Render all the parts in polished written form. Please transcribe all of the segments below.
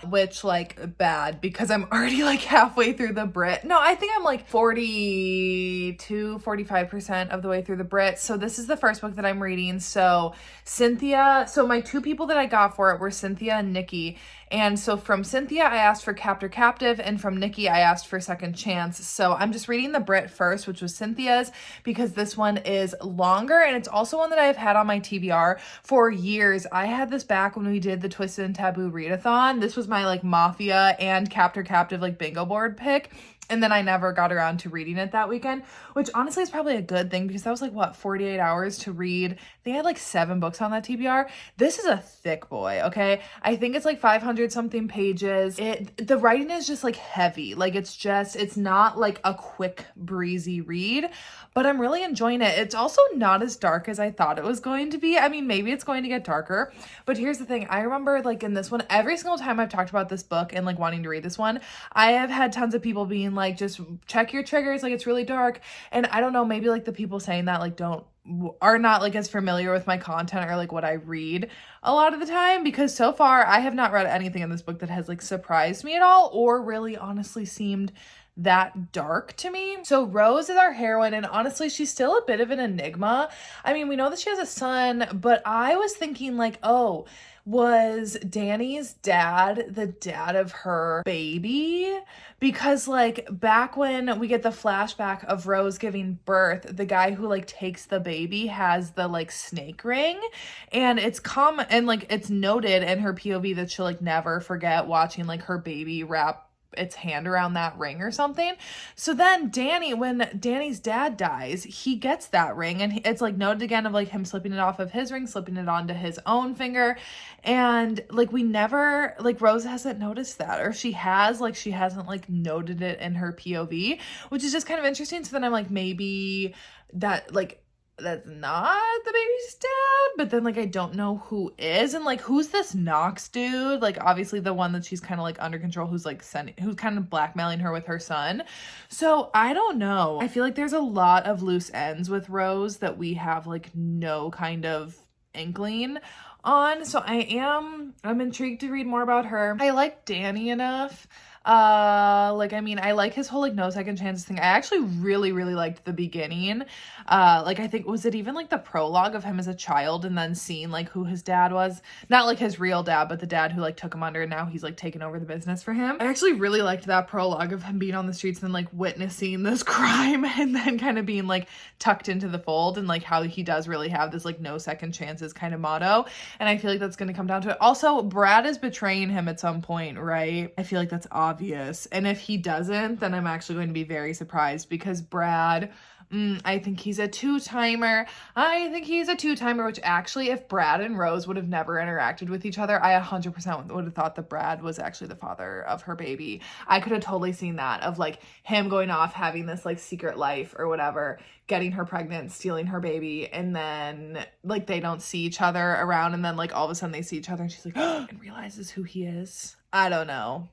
which like bad because I'm already like halfway through the Brit. No, I think I'm like 45% of the way through the Brit. So this is the first book that I'm reading. So my two people that I got for it were Cynthia and Nikki. And so from Cynthia, I asked for Captor Captive, and from Nikki, I asked for Second Chance. So I'm just reading the Brit first, which was Cynthia's, because this one is longer, and it's also one that I've had on my TBR for years. I had this back when we did the Twisted and Taboo readathon. This was my like Mafia and Captor Captive like bingo board pick. And then I never got around to reading it that weekend, which honestly is probably a good thing because that was like, 48 hours to read. They had like 7 books on that TBR. This is a thick boy, okay? I think it's like 500 something pages. The writing is just like heavy. Like it's not like a quick breezy read, but I'm really enjoying it. It's also not as dark as I thought it was going to be. I mean, maybe it's going to get darker, but here's the thing. I remember like in this one, every single time I've talked about this book and like wanting to read this one, I have had tons of people being like, just check your triggers, like it's really dark. And I don't know, maybe like the people saying that like are not like as familiar with my content or like what I read a lot of the time, because so far I have not read anything in this book that has like surprised me at all or really honestly seemed that dark to me. So Rose is our heroine, and honestly she's still a bit of an enigma. I mean, we know that she has a son, but I was thinking like, oh, was Danny's dad the dad of her baby? Because like back when we get the flashback of Rose giving birth, the guy who like takes the baby has the like snake ring, and it's common and like it's noted in her POV that she'll like never forget watching like her baby wrap its hand around that ring or something. So then when Danny's dad dies, he gets that ring, and it's like noted again of like him slipping it off of his ring, slipping it onto his own finger. And like we never, like Rose hasn't noticed that, or she hasn't like noted it in her POV, which is just kind of interesting. So then I'm like, maybe that's not the baby's dad, but then like I don't know who is, and like who's this Knox dude, like obviously the one that she's kind of like under control, who's kind of blackmailing her with her son. So I don't know, I feel like there's a lot of loose ends with Rose that we have like no kind of inkling on. So I'm intrigued to read more about her. I like Danny enough. I like his whole like no second chances thing. I actually really, really liked the beginning. I think, was it even like the prologue of him as a child and then seeing like who his dad was? Not like his real dad, but the dad who like took him under and now he's like taken over the business for him. I actually really liked that prologue of him being on the streets and like witnessing this crime and then kind of being like tucked into the fold, and like how he does really have this like no second chances kind of motto. And I feel like that's going to come down to it. Also, Brad is betraying him at some point, right? I feel like that's obvious. And if he doesn't, then I'm actually going to be very surprised, because Brad, I think he's a two-timer. Which actually, if Brad and Rose would have never interacted with each other, I 100% would have thought that Brad was actually the father of her baby. I could have totally seen that, of like him going off, having this like secret life or whatever, getting her pregnant, stealing her baby, and then like they don't see each other around, and then like all of a sudden they see each other and she's like, and realizes who he is. I don't know.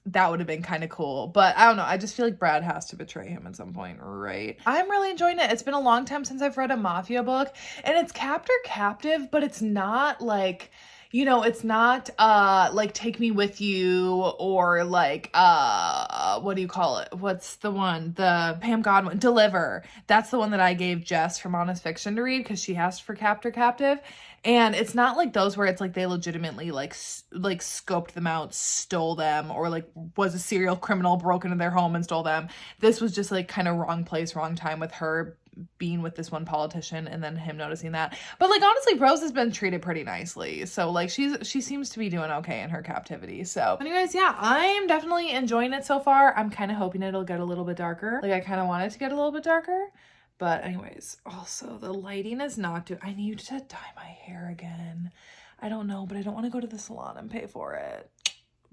That would have been kind of cool, but I don't know. I just feel like Brad has to betray him at some point, right? I'm really enjoying it. It's been a long time since I've read a mafia book, and it's Captor Captive, but it's not like, it's not like Take Me With You or like what do you call it? What's the one? The Pam Godwin, Deliver. That's the one that I gave Jess from Honest Fiction to read because she asked for Captor Captive. And it's not like those where it's like they legitimately like scoped them out, stole them, or like was a serial criminal, broke into their home and stole them. This was just like kind of wrong place, wrong time, with her being with this one politician and then him noticing that. But like honestly, Rose has been treated pretty nicely, so like she seems to be doing okay in her captivity. So anyways, yeah, I'm definitely enjoying it so far. I'm kind of hoping it'll get a little bit darker. Like I kind of want it to get a little bit darker. But anyways, also the lighting is not I need to dye my hair again. I don't know, but I don't want to go to the salon and pay for it.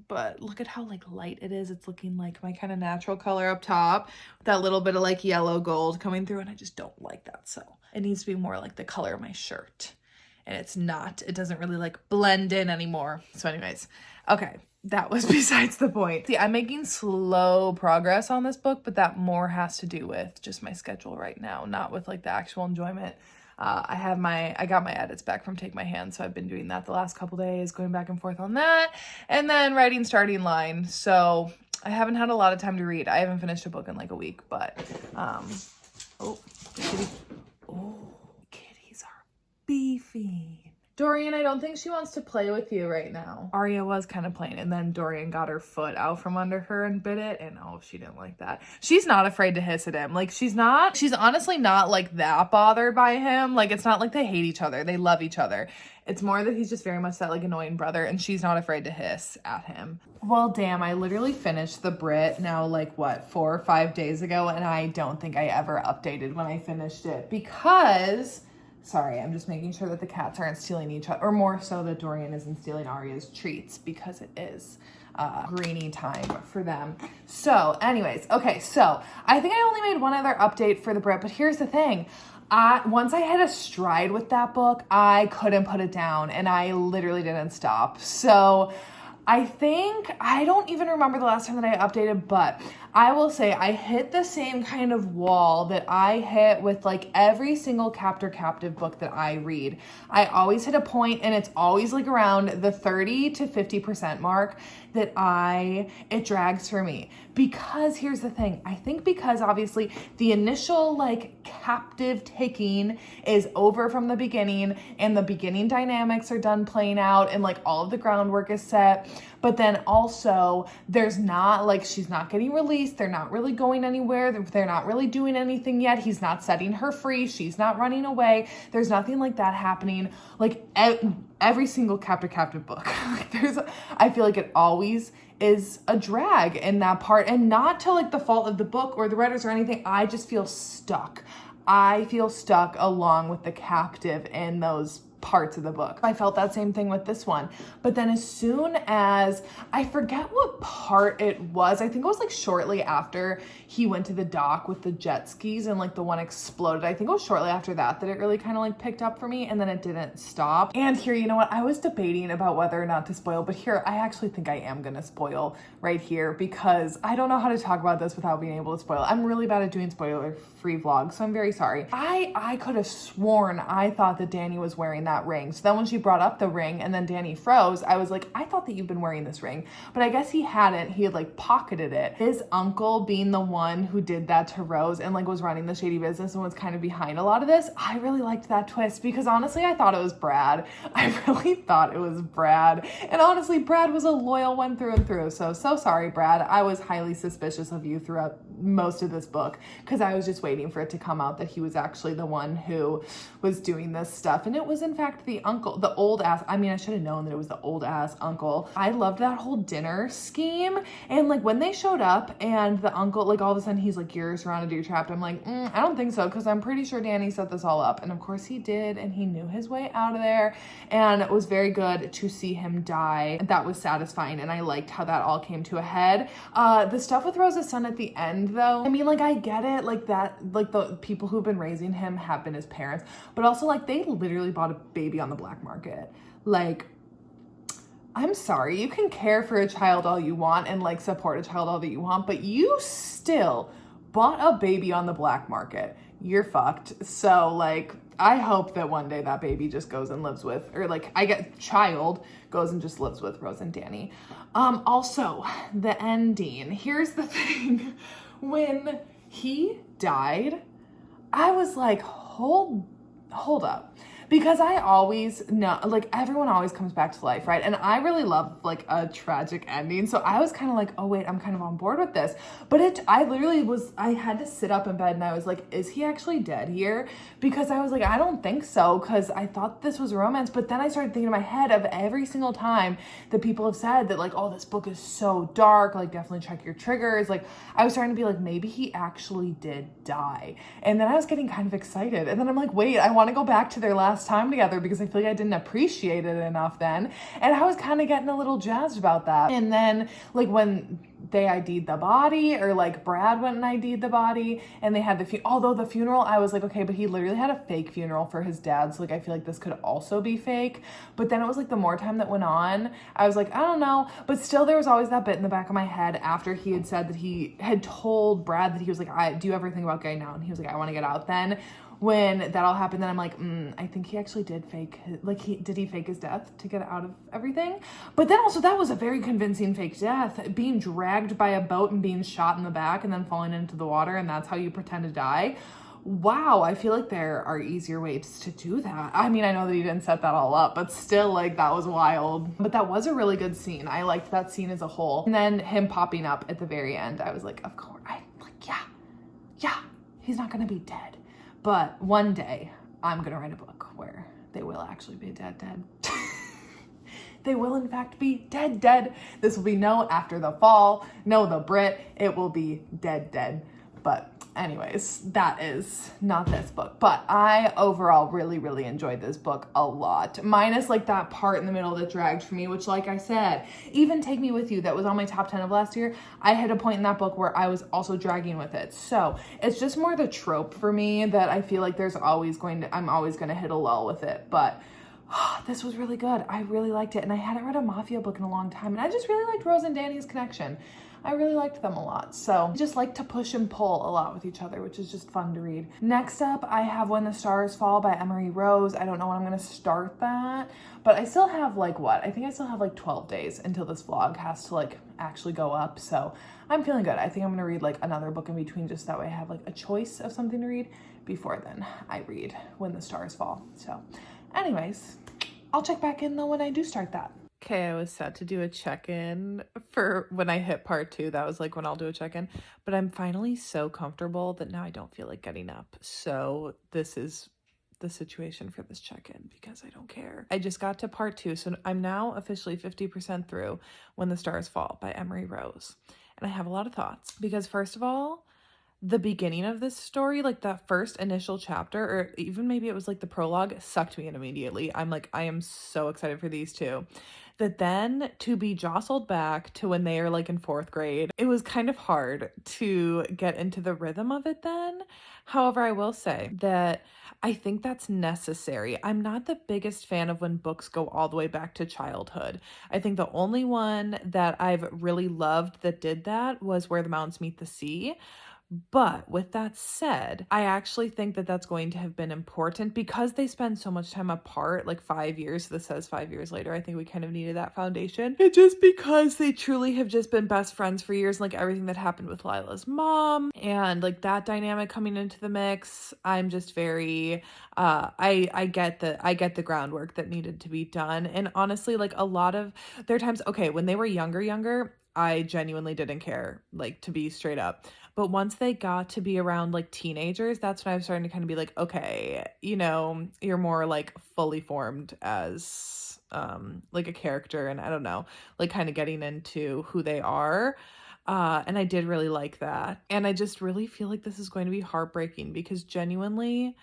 But look at how like light it is. It's looking like my kind of natural color up top with that little bit of like yellow gold coming through, and I just don't like that. So it needs to be more like the color of my shirt, and it doesn't really like blend in anymore. So anyways, okay, that was besides the point. See, I'm making slow progress on this book, but that more has to do with just my schedule right now, not with like the actual enjoyment I got my edits back from Take My Hand, so I've been doing that the last couple days, going back and forth on that, and then writing Starting Line. So I haven't had a lot of time to read. I haven't finished a book in like a week, but oh, the kitty. Oh, kitties are beefy. Dorian, I don't think she wants to play with you right now. Aria was kind of playing, and then Dorian got her foot out from under her and bit it, and oh, she didn't like that. She's not afraid to hiss at him. Like, she's honestly not like that bothered by him. Like, it's not like they hate each other. They love each other. It's more that he's just very much that like annoying brother, and she's not afraid to hiss at him. Well, damn, I literally finished the Brit now like what, 4 or 5 days ago, and I don't think I ever updated when I finished it because... Sorry, I'm just making sure that the cats aren't stealing each other, or more so that Dorian isn't stealing Aria's treats because it is greenie time for them. So anyways, okay, so I think I only made one other update for the Brit, but here's the thing. Once I hit a stride with that book, I couldn't put it down, and I literally didn't stop. So I don't even remember the last time that I updated, but I will say I hit the same kind of wall that I hit with like every single captive book that I read. I always hit a point, and it's always like around the 30 to 50% mark that it drags for me. Because here's the thing, I think because obviously the initial like captive taking is over from the beginning, and the beginning dynamics are done playing out, and like all of the groundwork is set. But then also there's not like, she's not getting released. They're not really going anywhere. They're not really doing anything yet. He's not setting her free. She's not running away. There's nothing like that happening. Like every single captive book, I feel like it always is a drag in that part, and not to like the fault of the book or the writers or anything. I just feel stuck. I feel stuck along with the captive in those parts of the book. I felt that same thing with this one. But then as soon as, I forget what part it was, I think it was like shortly after he went to the dock with the jet skis and like the one exploded. I think it was shortly after that it really kind of like picked up for me, and then it didn't stop. And here, you know what? I was debating about whether or not to spoil, but here I actually think I am gonna spoil right here, because I don't know how to talk about this without being able to spoil. I'm really bad at doing spoiler-free vlogs, so I'm very sorry. I could have sworn I thought that Danny was wearing that ring. So then when she brought up the ring and then Danny froze, I was like, I thought that you've been wearing this ring. But I guess he hadn't. He had like pocketed it. His uncle being the one who did that to Rose and like was running the shady business and was kind of behind a lot of this. I really liked that twist, because honestly, I thought it was Brad. I really thought it was Brad. And honestly, Brad was a loyal one through and through. So sorry, Brad. I was highly suspicious of you throughout most of this book, because I was just waiting for it to come out that he was actually the one who was doing this stuff. And it was in fact the uncle, the old ass. I mean, I should have known that it was the old ass uncle. I loved that whole dinner scheme. And like when they showed up and the uncle, like all of a sudden he's like, you're surrounded, you're trapped. I'm like, I don't think so, because I'm pretty sure Danny set this all up. And of course he did. And he knew his way out of there. And it was very good to see him die. That was satisfying. And I liked how that all came to a head. The stuff with Rose's son at the end though, I mean, like I get it, like that, like the people who've been raising him have been his parents, but also like they literally bought a baby on the black market. Like, I'm sorry, you can care for a child all you want and like support a child all that you want, but you still bought a baby on the black market. You're fucked. So like, I hope that one day that baby just goes and lives with, or like child goes and just lives with Rose and Danny. Also the ending, here's the thing. When he died, I was like, hold up. Because I always know, like everyone always comes back to life, right? And I really love like a tragic ending. So I was kind of like, oh wait, I'm kind of on board with this. But I had to sit up in bed and I was like, is he actually dead here? Because I was like, I don't think so, because I thought this was a romance. But then I started thinking in my head of every single time that people have said that like, oh, this book is so dark, like definitely check your triggers. Like I was starting to be like, maybe he actually did die. And then I was getting kind of excited. And then I'm like, wait, I want to go back to their last time together, because I feel like I didn't appreciate it enough then. And I was kind of getting a little jazzed about that. And then like when they ID'd the body, or like Brad went and ID'd the body, and they had although the funeral, I was like, okay, but he literally had a fake funeral for his dad, so like I feel like this could also be fake. But then it was like the more time that went on, I was like, I don't know. But still there was always that bit in the back of my head after he had said that he had told Brad that he was like, do you ever think about getting out? And he was like, I want to get out then. when that all happened, then I'm like, I think he actually did fake, did he fake his death to get out of everything? But then also that was a very convincing fake death, being dragged by a boat and being shot in the back and then falling into the water, and that's how you pretend to die. Wow, I feel like there are easier ways to do that. I mean, I know that he didn't set that all up, but still, like, that was wild. But that was a really good scene. I liked that scene as a whole. And then him popping up at the very end, I was like, of course, yeah, he's not gonna be dead. But one day, I'm gonna write a book where they will actually be dead. They will, in fact, be dead. This will be no After the Fall, no The Brit. It will be dead. But anyways, that is not this book. But I overall really enjoyed this book a lot. Minus like that part in the middle that dragged for me, which, like I said, even Take Me With You, that was on my top 10 of last year, I hit a point in that book where I was also dragging with it. So it's just more the trope for me that I feel like I'm always going to hit a lull with it. But this was really good. I really liked it. And I hadn't read a Mafia book in a long time. And I just really liked Rose and Danny's connection. I really liked them a lot. So I just like to push and pull a lot with each other, which is just fun to read. Next up, I have When the Stars Fall by Emery Rose. I don't know when I'm going to start that, but I still have I think I still have like 12 days until this vlog has to like actually go up. So I'm feeling good. I think I'm going to read like another book in between, just that way I have like a choice of something to read before then I read When the Stars Fall. So anyways, I'll check back in though when I do start that. Okay, I was set to do a check-in for when I hit part 2. That was like when I'll do a check-in. But I'm finally so comfortable that now I don't feel like getting up. So this is the situation for this check-in because I don't care. I just got to part 2. So I'm now officially 50% through When the Stars Fall by Emery Rose. And I have a lot of thoughts because, first of all, the beginning of this story, like that first initial chapter, or even maybe it was like the prologue, sucked me in immediately. I'm like, I am so excited for these two. That then to be jostled back to when they are like in 4th grade, it was kind of hard to get into the rhythm of it then. However, I will say that I think that's necessary. I'm not the biggest fan of when books go all the way back to childhood. I think the only one that I've really loved that did that was Where the Mountains Meet the Sea. But with that said, I actually think that that's going to have been important because they spend so much time apart, like 5 years. This says 5 years later. I think we kind of needed that foundation. It just because they truly have just been best friends for years, like everything that happened with Lila's mom and like that dynamic coming into the mix. I'm just very, I get the groundwork that needed to be done. And honestly, like a lot of their times, okay, when they were younger, I genuinely didn't care, like to be straight up. But once they got to be around like teenagers, that's when I was starting to kind of be like, okay, you know, you're more like fully formed as like a character, and I don't know, like kind of getting into who they are. And I did really like that. And I just really feel like this is going to be heartbreaking because genuinely,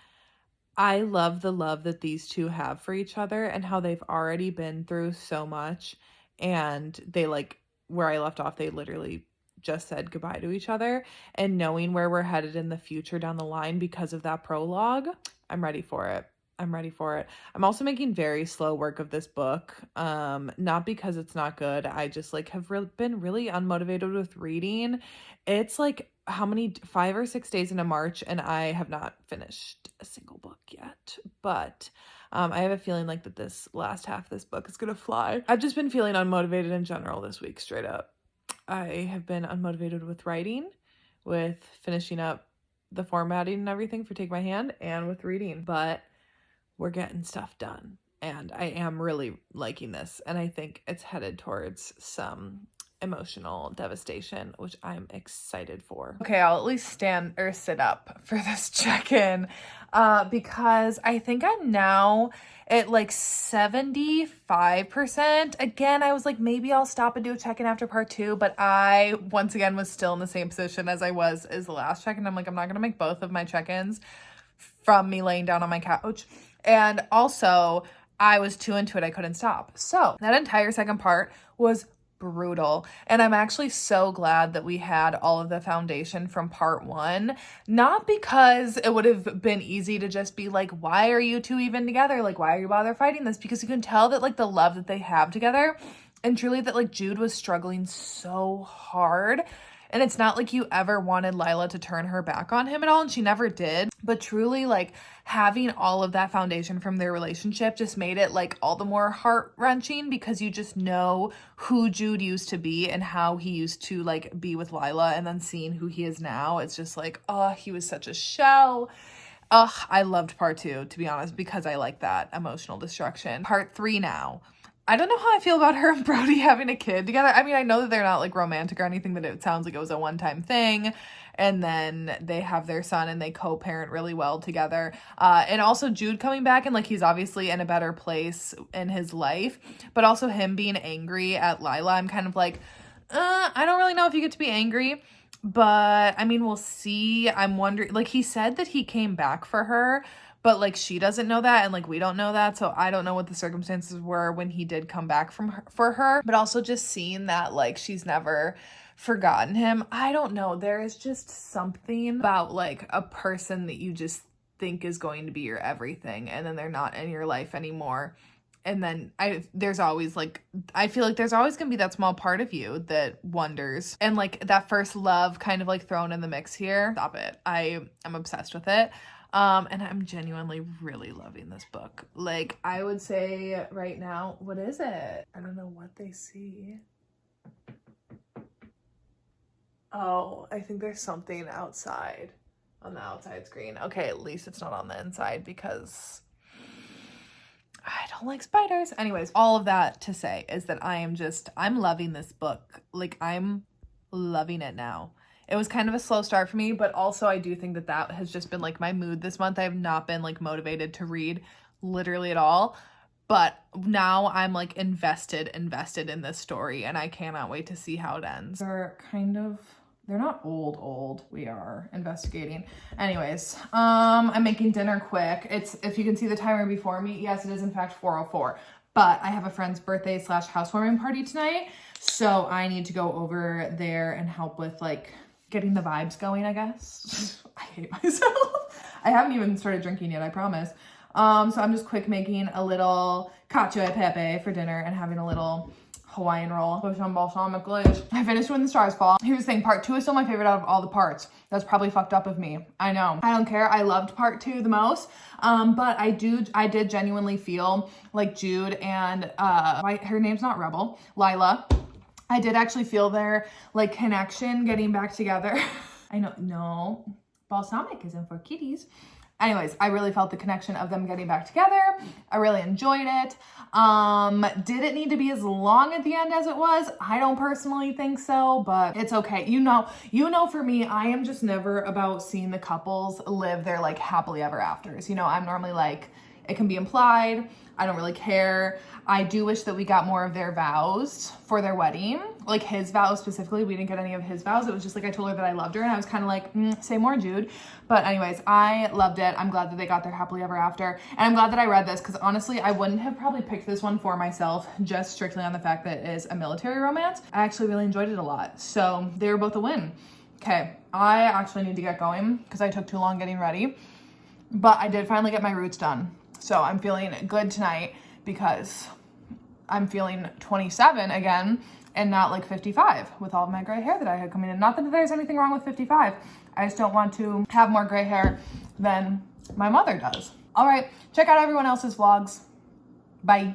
I love the love that these two have for each other and how they've already been through so much. And they like, where I left off, they literally just said goodbye to each other, and knowing where we're headed in the future down the line because of that prologue, I'm ready for it. I'm also making very slow work of this book. Not because it's not good. I just like have been really unmotivated with reading. It's like 5 or 6 days into March and I have not finished a single book yet, but I have a feeling like that this last half of this book is gonna fly. I've just been feeling unmotivated in general this week, straight up. I have been unmotivated with writing, with finishing up the formatting and everything for Take My Hand, and with reading, but we're getting stuff done. And I am really liking this, and I think it's headed towards some emotional devastation, which I'm excited for. Okay, I'll at least stand or sit up for this check-in because I think I'm now at like 75%. Again, I was like, maybe I'll stop and do a check-in after part 2, but I, once again, was still in the same position as I was as the last check-in. I'm like, I'm not going to make both of my check-ins from me laying down on my couch. And also, I was too into it. I couldn't stop. So that entire second part was brutal. And I'm actually so glad that we had all of the foundation from part 1, not because it would have been easy to just be like, why are you two even together? Like, why are you bother fighting this? Because you can tell that like the love that they have together, and truly that like Jude was struggling so hard. And it's not like you ever wanted Lila to turn her back on him at all, and she never did. But truly, like, having all of that foundation from their relationship just made it, like, all the more heart-wrenching, because you just know who Jude used to be and how he used to, like, be with Lila, and then seeing who he is now. It's just like, oh, he was such a shell. Ugh, I loved part 2, to be honest, because I like that emotional destruction. Part 3 now. I don't know how I feel about her and Brody having a kid together. I mean, I know that they're not like romantic or anything, but it sounds like it was a one-time thing. And then they have their son and they co-parent really well together. And also Jude coming back, and like he's obviously in a better place in his life, but also him being angry at Lila. I'm kind of like, I don't really know if you get to be angry, but I mean, we'll see. I'm wondering, like, he said that he came back for her, but like she doesn't know that, and like we don't know that, so I don't know what the circumstances were when he did come back for her. But also just seeing that like she's never forgotten him. I don't know. There is just something about like a person that you just think is going to be your everything, and then they're not in your life anymore. And then there's always like, I feel like there's always gonna be that small part of you that wonders, and like that first love kind of like thrown in the mix here. Stop it. I am obsessed with it. And I'm genuinely really loving this book. Like, I would say right now, what is it? I don't know what they see. Oh, I think there's something outside on the outside screen. Okay, at least it's not on the inside, because I don't like spiders. Anyways, all of that to say is that I'm loving this book. Like, I'm loving it now. It was kind of a slow start for me, but also I do think that has just been like my mood this month. I have not been like motivated to read literally at all, but now I'm like invested in this story, and I cannot wait to see how it ends. They're not old. We are investigating. Anyways, I'm making dinner quick. If you can see the timer before me, yes, it is in fact 4:04. But I have a friend's birthday / housewarming party tonight, so I need to go over there and help with like getting the vibes going, I guess. I hate myself. I haven't even started drinking yet, I promise. So I'm just quick making a little cacio e pepe for dinner and having a little Hawaiian roll with some balsamic glaze. I finished When the Stars Fall. Here's the thing, part 2 is still my favorite out of all the parts. That's probably fucked up of me. I know. I don't care. I loved part 2 the most. But I did genuinely feel like Jude and her name's not Rebel, Lila. I did actually feel their like connection getting back together. I know, no, balsamic isn't for kitties. Anyways, I really felt the connection of them getting back together. I really enjoyed it. Did it need to be as long at the end as it was? I don't personally think so, but it's okay. You know, for me, I am just never about seeing the couples live their like happily ever afters. You know, I'm normally like, it can be implied. I don't really care. I do wish that we got more of their vows for their wedding. Like his vows specifically, we didn't get any of his vows. It was just like I told her that I loved her, and I was kind of like, say more, Jude. But anyways, I loved it. I'm glad that they got their happily ever after. And I'm glad that I read this, because honestly, I wouldn't have probably picked this one for myself just strictly on the fact that it is a military romance. I actually really enjoyed it a lot. So they were both a win. Okay, I actually need to get going because I took too long getting ready. But I did finally get my roots done. So I'm feeling good tonight because I'm feeling 27 again and not like 55 with all of my gray hair that I had coming in. Not that there's anything wrong with 55. I just don't want to have more gray hair than my mother does. All right, check out everyone else's vlogs. Bye.